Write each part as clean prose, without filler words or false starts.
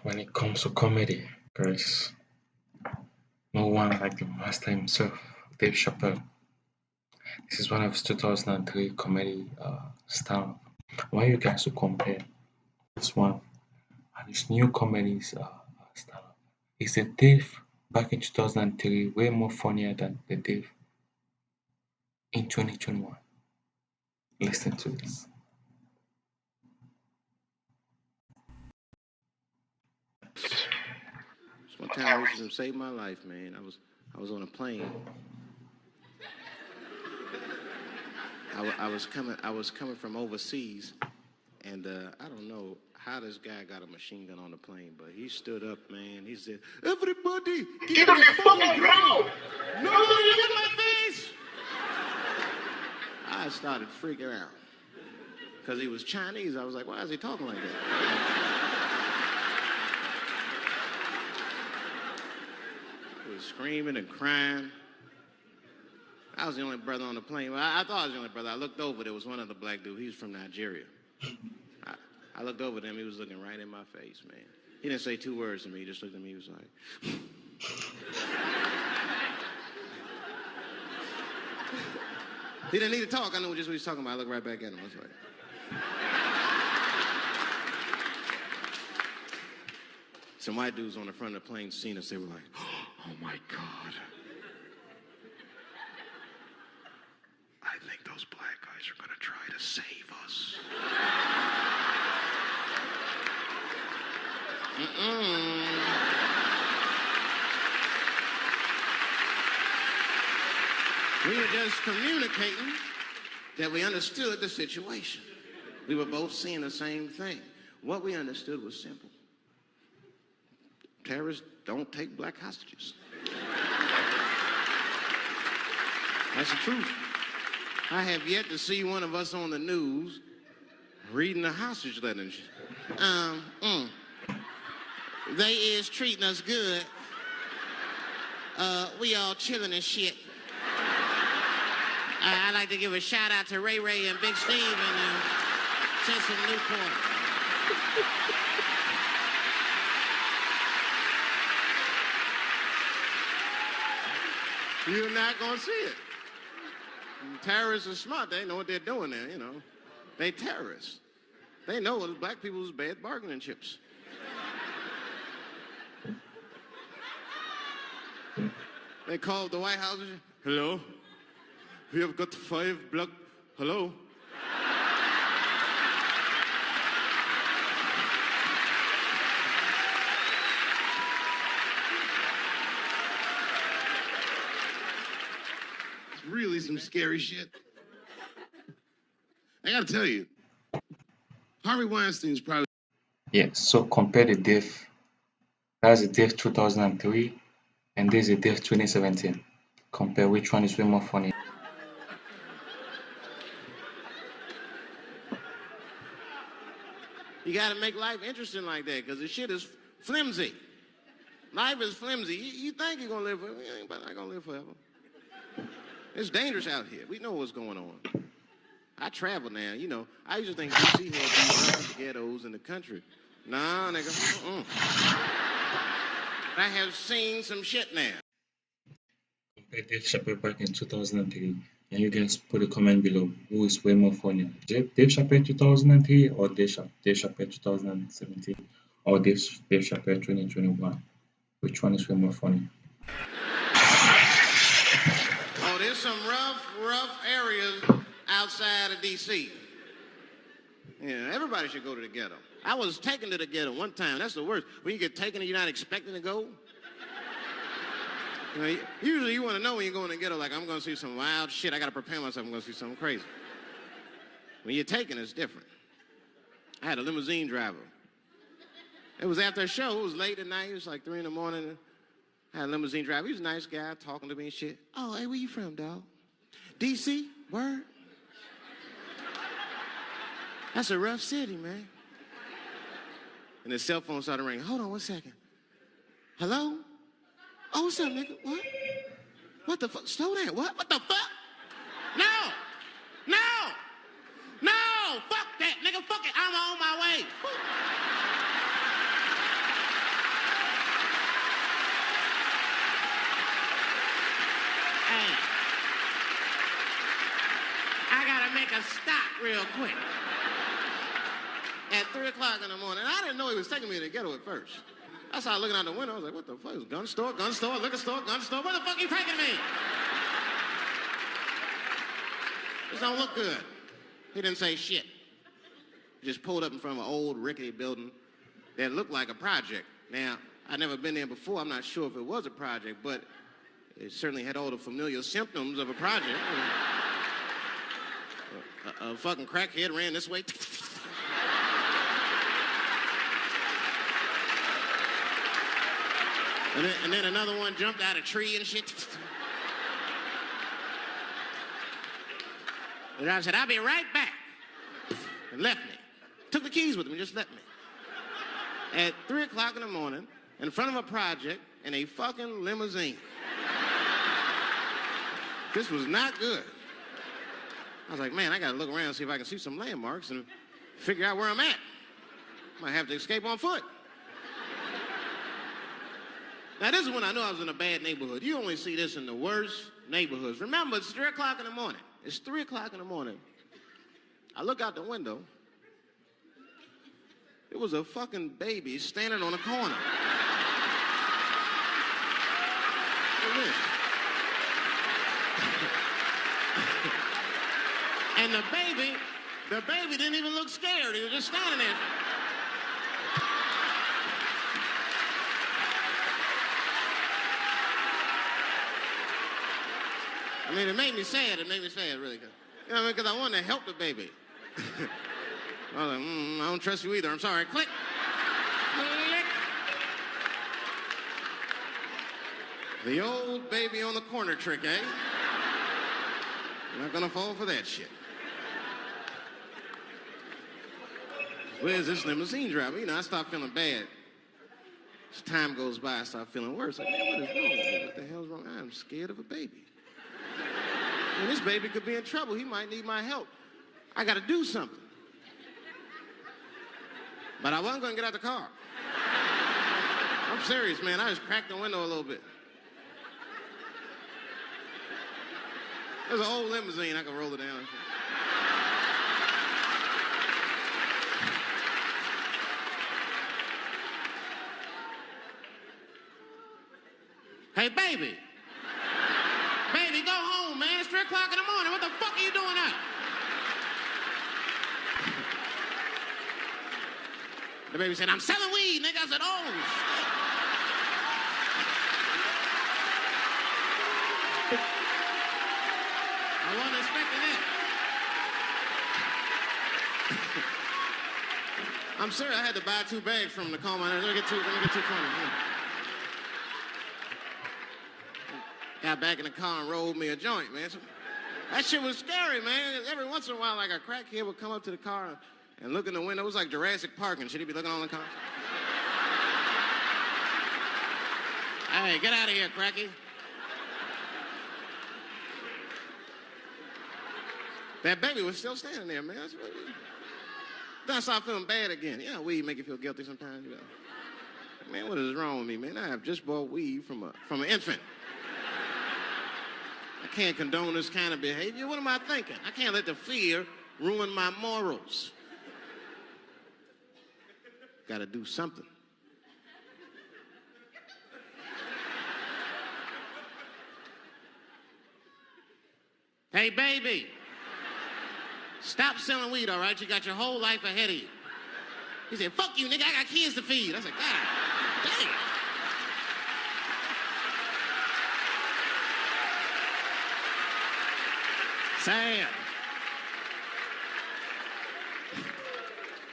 when it comes to comedy, because no one like the master himself, Dave Chappelle. This is one of his 2003 comedy stand. I want you guys to compare this one and his new comedies stand. Is the Dave back in 2003 way more funnier than the Dave in 2021? Listen to this. One time racism saved my life, man. I was on a plane. I was coming from overseas, and I don't know how this guy got a machine gun on the plane, but he stood up, man. He said, "Everybody, get on the fucking ground! Nobody look at my face!" I started freaking out because he was Chinese. I was like, "Why is he talking like that?" He was screaming and crying. I was the only brother on the plane. Well, I thought I was the only brother. I looked over. There was one other black dude. He was from Nigeria. I looked over at him. He was looking right in my face, man. He didn't say two words to me. He just looked at me. He was like... He didn't need to talk. I knew just what he was talking about. I looked right back at him. I was like... Some white dudes on the front of the plane seen us. They were like, "Oh, my God. I think those black guys are going to try to save us." We were just communicating that we understood the situation. We were both seeing the same thing. What we understood was simple. Terrorists don't take black hostages. That's the truth. I have yet to see one of us on the news reading a hostage letter. They is treating us good. We all chilling and shit. I'd like to give a shout out to Ray Ray and Big Steve and send some Newport. You're not gonna see it. Terrorists are smart. They know what they're doing there, you know. They terrorists. They know black people's bad bargaining chips. They called the White House. "Hello? We have got 5 black... Hello? It's really some scary shit. I gotta tell you, Harvey Weinstein's probably... Yeah, so compare the Dave. That's the Dave 2003 and this is the Dave 2017. Compare which one is way more funny. You gotta make life interesting like that, because the shit is flimsy. Life is flimsy. You think you're gonna live forever, you ain't not gonna live forever. It's dangerous out here. We know what's going on. I travel now, you know. I used to think D.C. had these roughest ghettos in the country. Nah, nigga. I have seen some shit now. Compare Dave Chappelle back in 2003 and you guys put a comment below who is way more funny. Dave Chappelle 2003 or Dave Chappelle 2017 or Dave Chappelle 2021. Which one is way more funny? Oh, there's some rough areas outside of D.C. Yeah, everybody should go to the ghetto. I was taken to the ghetto one time. That's the worst. When you get taken and you're not expecting to go. You know, usually you want to know when you're going to the ghetto, like, I'm going to see some wild shit. I got to prepare myself. I'm going to see something crazy. When you're taken, it's different. I had a limousine driver. It was after a show. It was late at night. It was like 3 in the morning. I had a limousine driver. He was a nice guy talking to me and shit. "Oh, hey, where you from, dog?" "D.C. Word?" "That's a rough city, man." And his cell phone started ringing. "Hold on 1 second. Hello? Oh, what's up, nigga? What? What the fuck? Slow down. What? What the fuck? No! Fuck that, nigga. Fuck it. I'm on my way. a stop real quick. At 3 o'clock in the morning. I didn't know he was taking me to the Ghetto at first. I started looking out the window. I was like, what the fuck? Is gun store, liquor store, gun store? Where the fuck are you taking me? This don't look good. He didn't say shit. He just pulled up in front of an old rickety building that looked like a project. Now, I'd never been there before. I'm not sure if it was a project, but it certainly had all the familiar symptoms of a project. A fucking crackhead ran this way. And then another one jumped out of a tree and shit. The driver said, I'll be right back. And left me. Took the keys with him and just left me. At 3 o'clock in the morning, in front of a project, in a fucking limousine. This was not good. I was like, man, I gotta look around and see if I can see some landmarks and figure out where I'm at. Might have to escape on foot. Now, this is when I knew I was in a bad neighborhood. You only see this in the worst neighborhoods. Remember, it's 3 o'clock in the morning. It's 3 o'clock in the morning. I look out the window. It was a fucking baby standing on a corner. Look at this. And the baby didn't even look scared. He was just standing there. I mean, it made me sad. It made me sad, really. You know what I mean? Because I wanted to help the baby. I was like, I don't trust you either. I'm sorry. Click. Click. The old baby on the corner trick, eh? You're not going to fall for that shit. Where's this limousine driver? You know, I start feeling bad. As time goes by, I start feeling worse. Like, man, what is wrong with me? What the hell's wrong? I'm scared of a baby. And this baby could be in trouble. He might need my help. I got to do something. But I wasn't going to get out the car. I'm serious, man. I just cracked the window a little bit. There's an old limousine. I can roll it down. Hey, baby. Baby, go home, man. It's 3 o'clock in the morning. What the fuck are you doing up? The baby said, I'm selling weed, nigga. I said, oh, shit. I wasn't expecting that. I'm sorry, I had to buy 2 bags from him to calm my nerves. Let me get 220. Got back in the car and rolled me a joint, man. So, that shit was scary, man. Every once in a while, like a crackhead would come up to the car and look in the window. It was like Jurassic Park and shit. He'd be looking on the car. Hey, get out of here, cracky. That baby was still standing there, man. Then I started feeling bad again. You know, weed make you feel guilty sometimes. You know. Man, what is wrong with me, man? I have just bought weed from an infant. I can't condone this kind of behavior. What am I thinking? I can't let the fear ruin my morals. Got to do something. Hey, baby. Stop selling weed, all right? You got your whole life ahead of you. He said, fuck you, nigga. I got kids to feed. I said, God damn. Sam.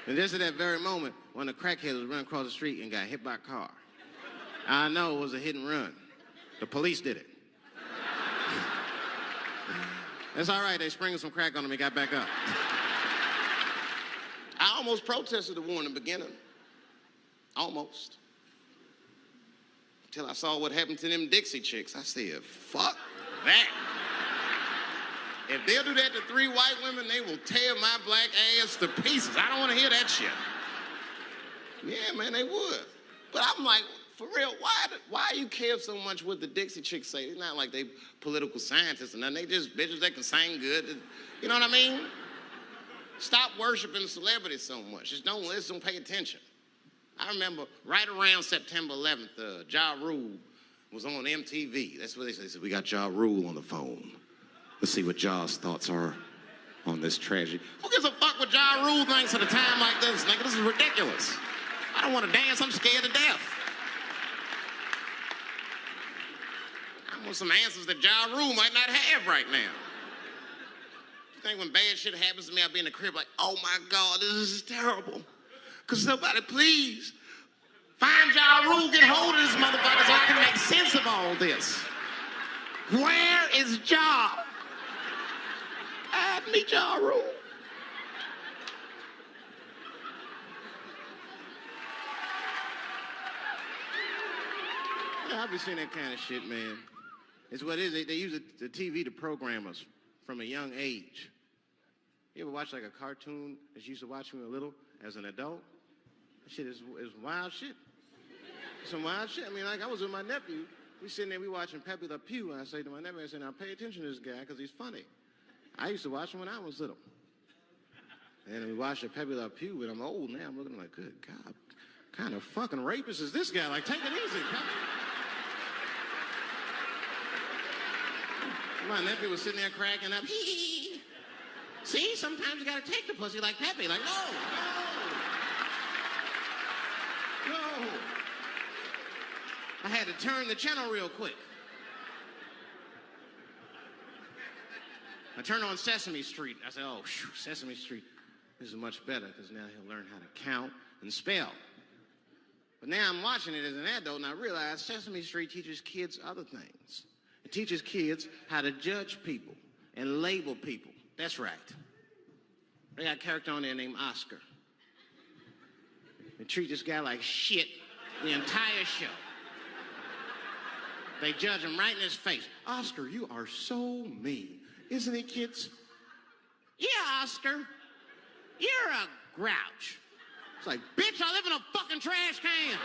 And just at that very moment, one of the crackheads was running across the street and got hit by a car. I know it was a hit and run. The police did it. It's all right. They sprinkled some crack on him and got back up. I almost protested the war in the beginning. Almost. Until I saw what happened to them Dixie chicks. I said, fuck that. If they'll do that to 3 white women, they will tear my black ass to pieces. I don't want to hear that shit. Yeah, man, they would. But I'm like, for real, why you care so much what the Dixie chicks say? It's not like they political scientists or nothing. They just bitches that can sing good. You know what I mean? Stop worshiping celebrities so much. Just don't listen, don't pay attention. I remember right around September 11th, Ja Rule was on MTV. That's what they said. They said, we got Ja Rule on the phone. Let's see what Ja's thoughts are on this tragedy. Who gives a fuck what Ja Rule thinks at a time like this, nigga? This is ridiculous. I don't want to dance. I'm scared to death. I want some answers that Ja Rule might not have right now. You think when bad shit happens to me, I'll be in the crib like, oh my God, this is terrible. Could somebody please find Ja Rule, get hold of this motherfucker so I can make sense of all this. Where is Ja? Add me Ja Rule. Yeah, I've been seeing that kind of shit, man. It's what it is. They use the TV to program us from a young age. You ever watch like a cartoon that you used to watch when you were little as an adult? That shit is wild shit. Some wild shit. I mean, like I was with my nephew. We sitting there, we watching Pepe Le Pew, and I say to my nephew, I said, now pay attention to this guy because he's funny. I used to watch him when I was little. And we watched Pepe Le Pew, but I'm old now. I'm looking like, good God, what kind of fucking rapist is this guy? Like, take it easy, Pepe. My nephew was sitting there cracking up. Hee. See, sometimes you gotta take the pussy like Pepe. Like, no. I had to turn the channel real quick. I turned on Sesame Street. I said, oh, Sesame Street, this is much better because now he'll learn how to count and spell. But now I'm watching it as an adult and I realize Sesame Street teaches kids other things. It teaches kids how to judge people and label people. That's right. They got a character on there named Oscar. They treat this guy like shit the entire show. They judge him right in his face. Oscar, you are so mean. Isn't he, kids? Yeah, Oscar. You're a grouch. It's like, bitch, I live in a fucking trash can.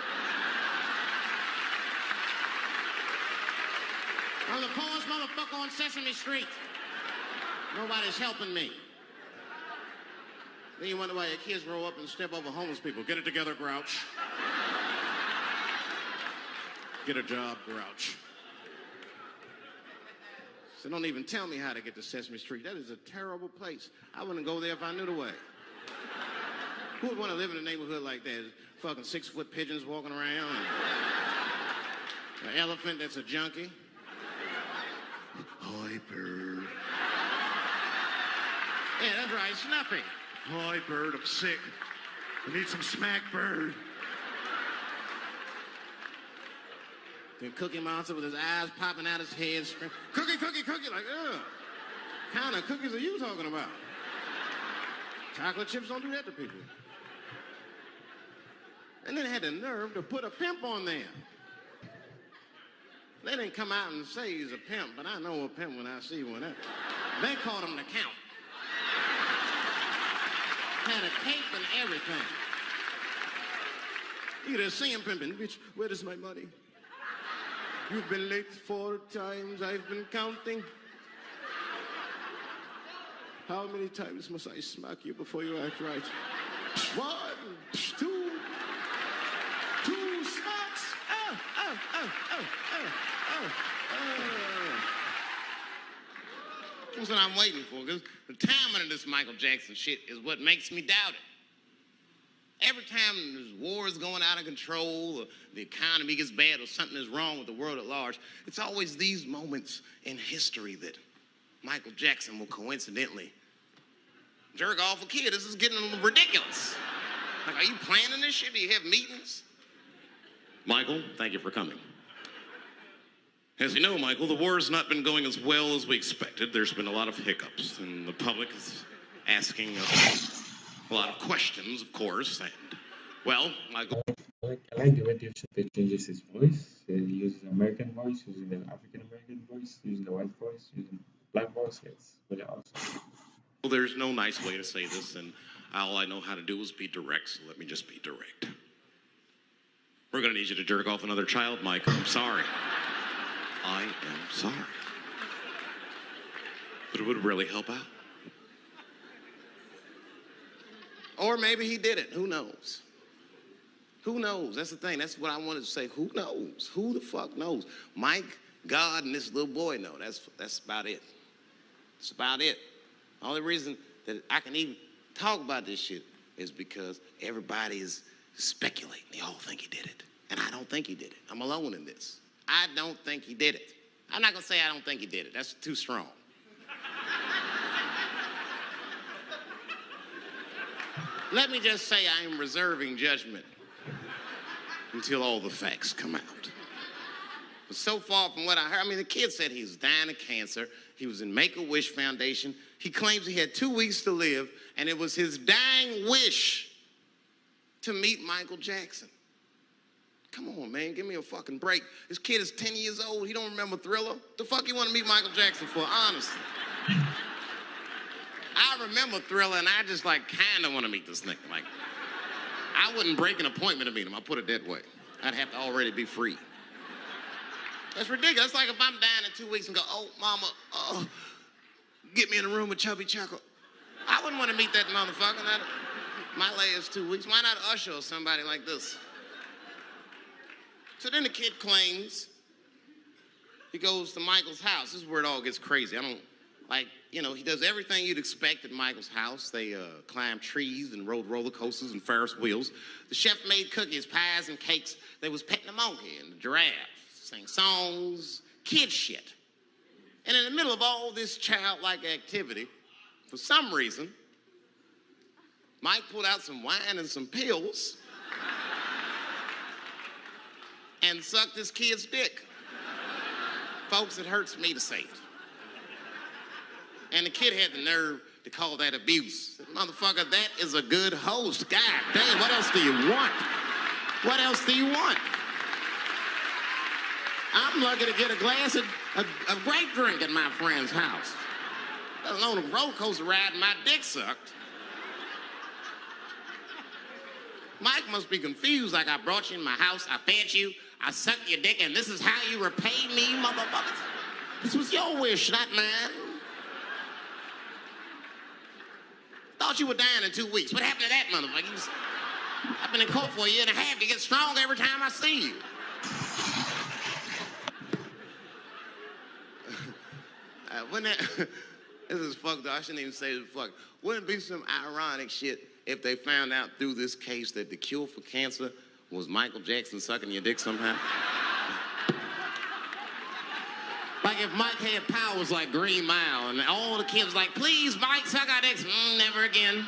I'm the poorest motherfucker on Sesame Street. Nobody's helping me. Then you wonder why your kids grow up and step over homeless people. Get it together, grouch. Get a job, grouch. So don't even tell me how to get to Sesame Street. That is a terrible place. I wouldn't go there if I knew the way. Who would want to live in a neighborhood like that? Fucking 6-foot pigeons walking around. An elephant that's a junkie. Hi, bird. Yeah, that's right, Snuffy. Hi, bird, I'm sick. I need some smack, bird. The Cookie Monster with his eyes popping out his head. Cookie, cookie, cookie, like, ugh. What kind of cookies are you talking about? Chocolate chips don't do that to people. And then they had the nerve to put a pimp on there. They didn't come out and say he's a pimp, but I know a pimp when I see one. They called him the Count. Had a cape and everything. You just see him pimping. Bitch, where is my money? You've been late 4 times, I've been counting. How many times must I smack you before you act right? 1, 2, 2 smacks. Oh, oh, oh, oh, oh, oh, oh. That's what I'm waiting for, because the timing of this Michael Jackson shit is what makes me doubt it. Every time there's wars going out of control, or the economy gets bad, or something is wrong with the world at large, it's always these moments in history that Michael Jackson will coincidentally jerk off a kid. This is getting ridiculous. Like, are you planning this shit? Do you have meetings? Michael, thank you for coming. As you know, Michael, the war has not been going as well as we expected. There's been a lot of hiccups, and the public is asking us a lot of questions, of course, and, well, Michael. I like the way Dave changes his voice. He uses American voice, using the African American voice, using the white voice, using black voice. It's really awesome. Well, there's no nice way to say this, and all I know how to do is be direct, so let me just be direct. We're gonna need you to jerk off another child, Mike. I'm sorry. I am sorry. But it would really help out. Or maybe he did it. Who knows? Who knows? That's the thing. That's what I wanted to say. Who knows? Who the fuck knows? Mike, God, and this little boy know. That's about it. That's about it. The only reason that I can even talk about this shit is because everybody is speculating. They all think he did it. And I don't think he did it. I'm alone in this. I don't think he did it. I'm not going to say I don't think he did it. That's too strong. Let me just say I am reserving judgment until all the facts come out. But so far from what I heard, I mean, the kid said he was dying of cancer. He was in Make-A-Wish Foundation. He claims he had 2 weeks to live, and it was his dying wish to meet Michael Jackson. Come on, man, give me a fucking break. This kid is 10 years old. He don't remember Thriller. The fuck you want to meet Michael Jackson for, honestly? I remember Thriller, and I just, like, kind of want to meet this nigga. Like, I wouldn't break an appointment to meet him. I'll put it that way. I'd have to already be free. That's ridiculous. It's like if I'm dying in 2 weeks and go, oh, mama, get me in a room with Chubby Chuckle. I wouldn't want to meet that motherfucker. My last 2 weeks. Why not Usher or somebody like this? So then the kid claims he goes to Michael's house. This is where it all gets crazy. He does everything you'd expect at Michael's house. They climbed trees and rode roller coasters and Ferris wheels. The chef made cookies, pies, and cakes. They was petting the monkey and the giraffe, sang songs, kid shit. And in the middle of all this childlike activity, for some reason, Mike pulled out some wine and some pills and sucked his kid's dick. Folks, it hurts me to say it. And the kid had the nerve to call that abuse. Motherfucker, that is a good host. God damn, what else do you want? What else do you want? I'm lucky to get a glass of great drink at my friend's house. Let alone a roller coaster ride and my dick sucked. Mike must be confused, like I brought you in my house, I fed you, I sucked your dick, and this is how you repay me, motherfuckers? This was your wish, not mine. Thought you were dying in 2 weeks. What happened to that motherfucker? I've been in court for a year and a half. You get stronger every time I see you. This is fucked up. I shouldn't even say this fuck. Wouldn't it be some ironic shit if they found out through this case that the cure for cancer was Michael Jackson sucking your dick somehow? Like if Mike had powers like Green Mile and all the kids like, please, Mike, suck our dicks. Never again.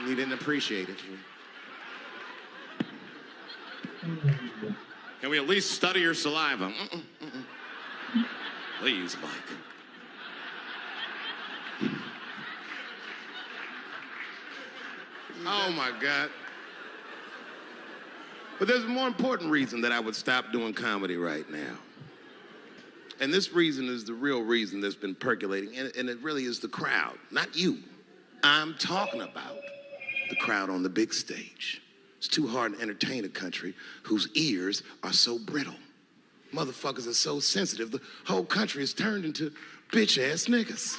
He didn't appreciate it. Can we at least study your saliva? Please, Mike. Oh, my God. But there's a more important reason that I would stop doing comedy right now. And this reason is the real reason that's been percolating, and it really is the crowd, not you. I'm talking about the crowd on the big stage. It's too hard to entertain a country whose ears are so brittle. Motherfuckers are so sensitive, the whole country is turned into bitch-ass niggas.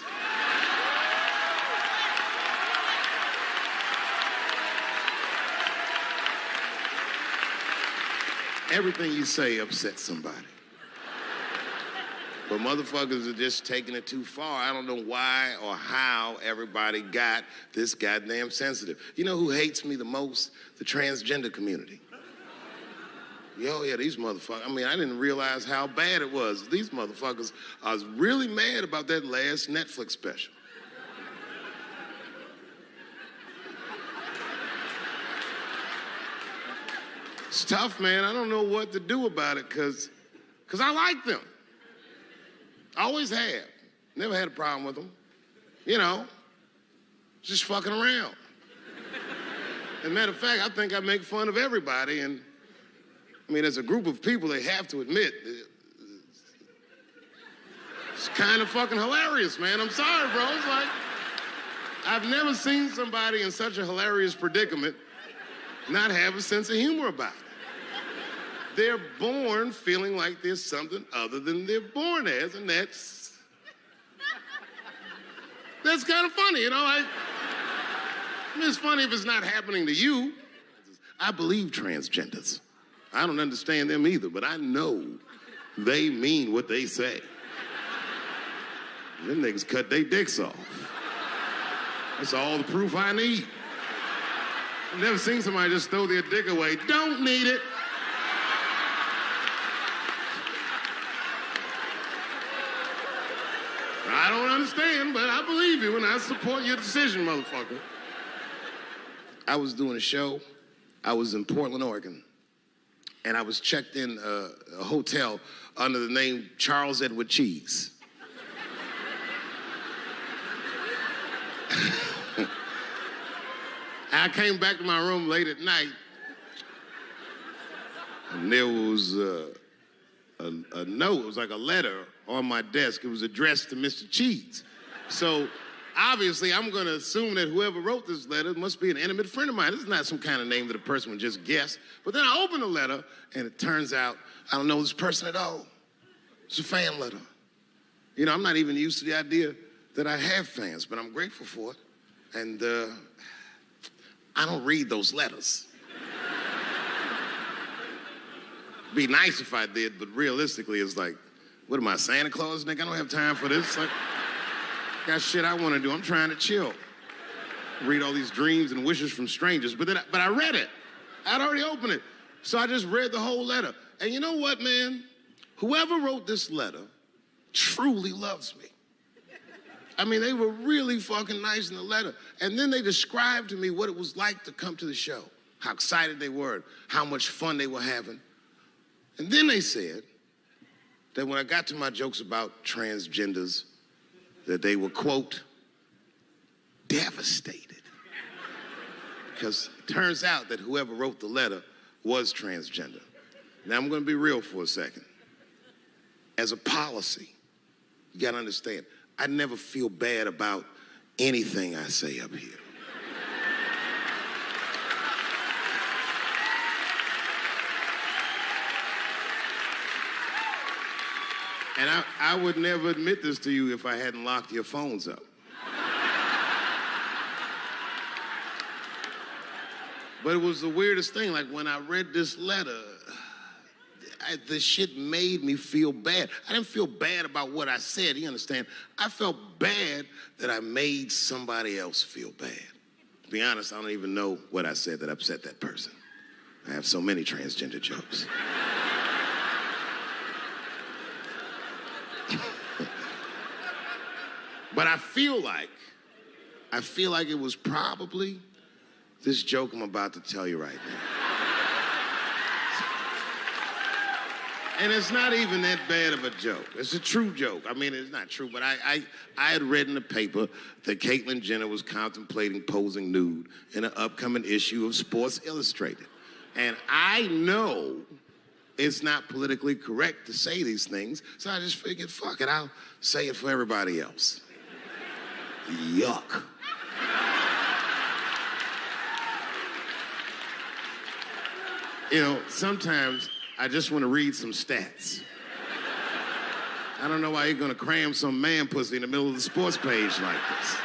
Everything you say upsets somebody. But motherfuckers are just taking it too far. I don't know why or how everybody got this goddamn sensitive. You know who hates me the most? The transgender community. Yeah, these motherfuckers. I mean, I didn't realize how bad it was. These motherfuckers, I was really mad about that last Netflix special. It's tough, man. I don't know what to do about it because I like them. I always have. Never had a problem with them. You know, just fucking around. As a matter of fact, I think I make fun of everybody. And I mean, as a group of people, they have to admit, it's kind of fucking hilarious, man. I'm sorry, bro. It's like, I've never seen somebody in such a hilarious predicament not have a sense of humor about it. They're born feeling like there's something other than they're born as, and that's kind of funny, you know? I mean, it's funny if it's not happening to you. I believe transgenders. I don't understand them either, but I know they mean what they say. Them niggas cut their dicks off. That's all the proof I need. I've never seen somebody just throw their dick away. Don't need it. I don't understand, but I believe you and I support your decision, motherfucker. I was doing a show. I was in Portland, Oregon, and I was checked in a hotel under the name Charles Edward Cheese. I came back to my room late at night, and there was a note. It was like a letter on my desk. It was addressed to Mr. Cheese. So obviously, I'm going to assume that whoever wrote this letter must be an intimate friend of mine. This is not some kind of name that a person would just guess. But then I open the letter, and it turns out I don't know this person at all. It's a fan letter. You know, I'm not even used to the idea that I have fans, but I'm grateful for it. And I don't read those letters. Be nice if I did, but realistically, it's like, what am I, Santa Claus, nigga? I don't have time for this. Like, got shit I want to do. I'm trying to chill. Read all these dreams and wishes from strangers. But I read it. I'd already opened it. So I just read the whole letter. And you know what, man? Whoever wrote this letter truly loves me. I mean, they were really fucking nice in the letter. And then they described to me what it was like to come to the show, how excited they were, how much fun they were having. And then they said that when I got to my jokes about transgenders, that they were, quote, devastated. Because it turns out that whoever wrote the letter was transgender. Now, I'm going to be real for a second. As a policy, you got to understand, I never feel bad about anything I say up here. And I would never admit this to you if I hadn't locked your phones up. But it was the weirdest thing. Like, when I read this letter, the shit made me feel bad. I didn't feel bad about what I said, you understand? I felt bad that I made somebody else feel bad. To be honest, I don't even know what I said that upset that person. I have so many transgender jokes. But I feel like it was probably this joke I'm about to tell you right now. And it's not even that bad of a joke. It's a true joke. I mean, it's not true, but I had read in the paper that Caitlyn Jenner was contemplating posing nude in an upcoming issue of Sports Illustrated. And I know it's not politically correct to say these things, so I just figured, fuck it, I'll say it for everybody else. Yuck. You know, sometimes I just want to read some stats. I don't know why you're gonna cram some man pussy in the middle of the sports page like this.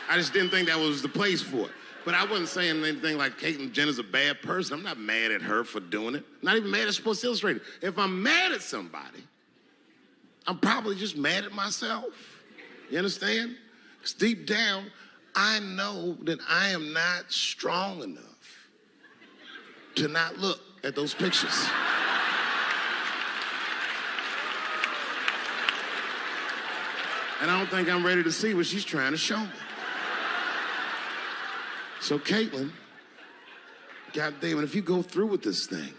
I just didn't think that was the place for it. But I wasn't saying anything like Caitlyn Jenner's a bad person. I'm not mad at her for doing it. Not even mad at Sports Illustrated. If I'm mad at somebody, I'm probably just mad at myself. You understand? Because deep down, I know that I am not strong enough to not look at those pictures. And I don't think I'm ready to see what she's trying to show me. So Caitlyn, goddamn it, if you go through with this thing,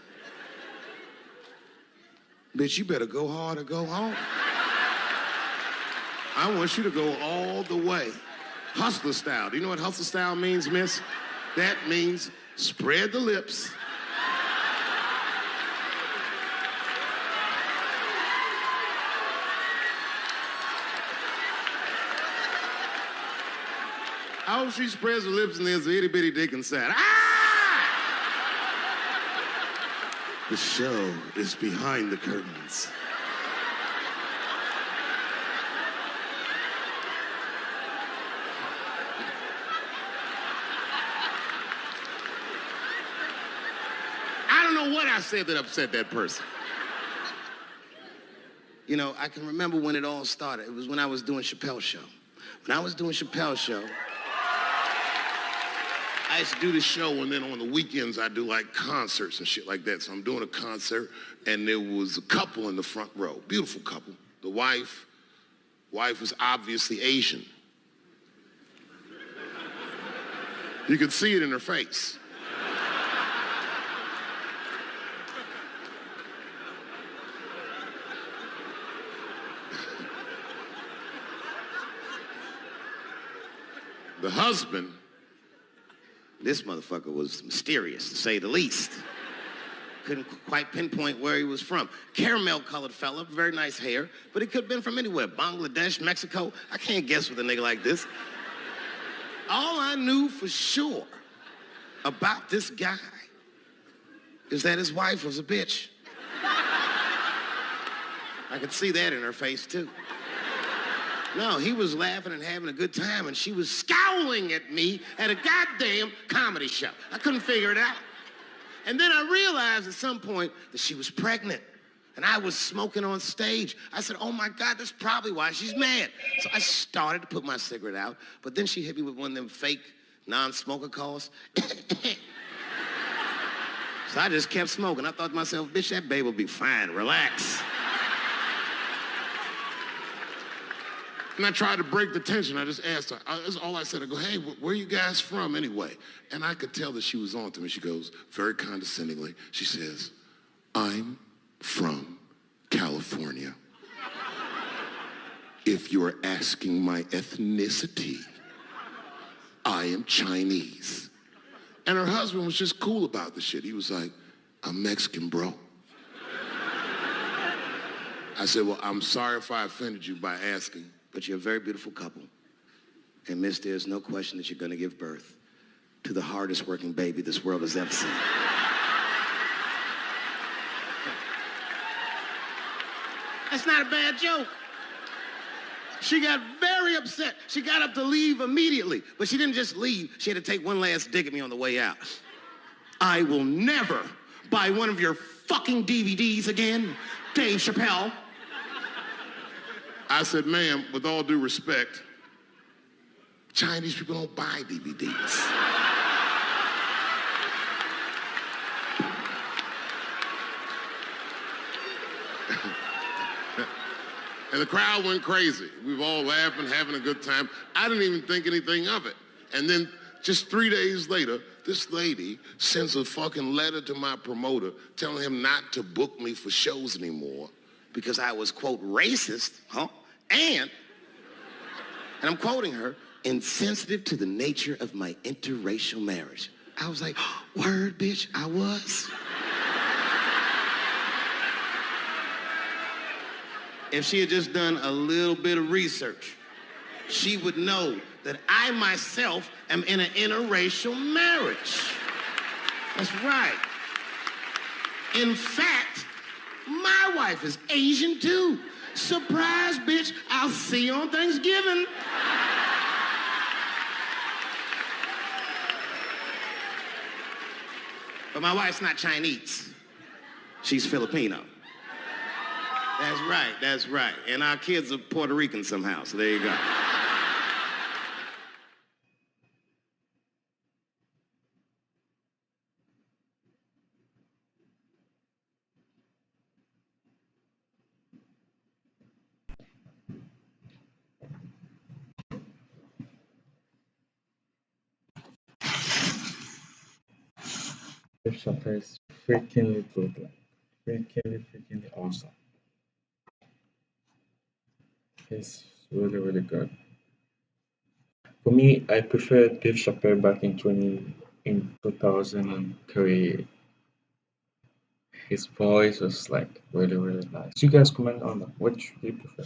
bitch, you better go hard or go home. I want you to go all the way. Hustler style. Do you know what hustler style means, miss? That means spread the lips. I hope she spreads her lips and there's an itty bitty dick inside. Ah! The show is behind the curtains. know what I said that upset that person. You know, I can remember when it all started. It was when I was doing Chappelle show. When I was doing Chappelle show, I used to do this show, and then on the weekends I do like concerts and shit like that. So I'm doing a concert, and there was a couple in the front row, beautiful couple. The wife was obviously Asian. You could see it in her face. The husband, this motherfucker was mysterious, to say the least. Couldn't quite pinpoint where he was from. Caramel-colored fella, very nice hair, but he could have been from anywhere. Bangladesh, Mexico. I can't guess with a nigga like this. All I knew for sure about this guy is that his wife was a bitch. I could see that in her face, too. No, he was laughing and having a good time, and she was scowling at me at a goddamn comedy show. I couldn't figure it out. And then I realized at some point that she was pregnant, and I was smoking on stage. I said, oh my God, that's probably why she's mad. So I started to put my cigarette out, but then she hit me with one of them fake non-smoker calls. So I just kept smoking. I thought to myself, bitch, that baby will be fine, relax. And I tried to break the tension. I just asked her. That's all I said. I go, hey, where are you guys from anyway? And I could tell that she was on to me. She goes, very condescendingly, she says, I'm from California. If you're asking my ethnicity, I am Chinese. And her husband was just cool about the shit. He was like, I'm Mexican, bro. I said, well, I'm sorry if I offended you by asking. But you're a very beautiful couple. And miss, there's no question that you're gonna give birth to the hardest working baby this world has ever seen. That's not a bad joke. She got very upset. She got up to leave immediately, but she didn't just leave. She had to take one last dig at me on the way out. I will never buy one of your fucking DVDs again, DaveChappelle. I said, ma'am, with all due respect, Chinese people don't buy DVDs. And the crowd went crazy. We were all laughing, having a good time. I didn't even think anything of it. And then just 3 days later, this lady sends a fucking letter to my promoter telling him not to book me for shows anymore because I was, quote, racist, and I'm quoting her, insensitive to the nature of my interracial marriage. I was like, word, bitch, I was. If she had just done a little bit of research, she would know that I myself am in an interracial marriage. That's right. In fact, my wife is Asian too. Surprise, bitch, I'll see you on Thanksgiving. But my wife's not Chinese. She's Filipino. That's right. And our kids are Puerto Rican somehow, so there you go. Dave Chappelle is freakingly good, like freakingly awesome. He's really, really good. For me, I prefer Dave Chappelle back in 2003. His voice was like really, really nice. You guys comment on that. Which do you prefer?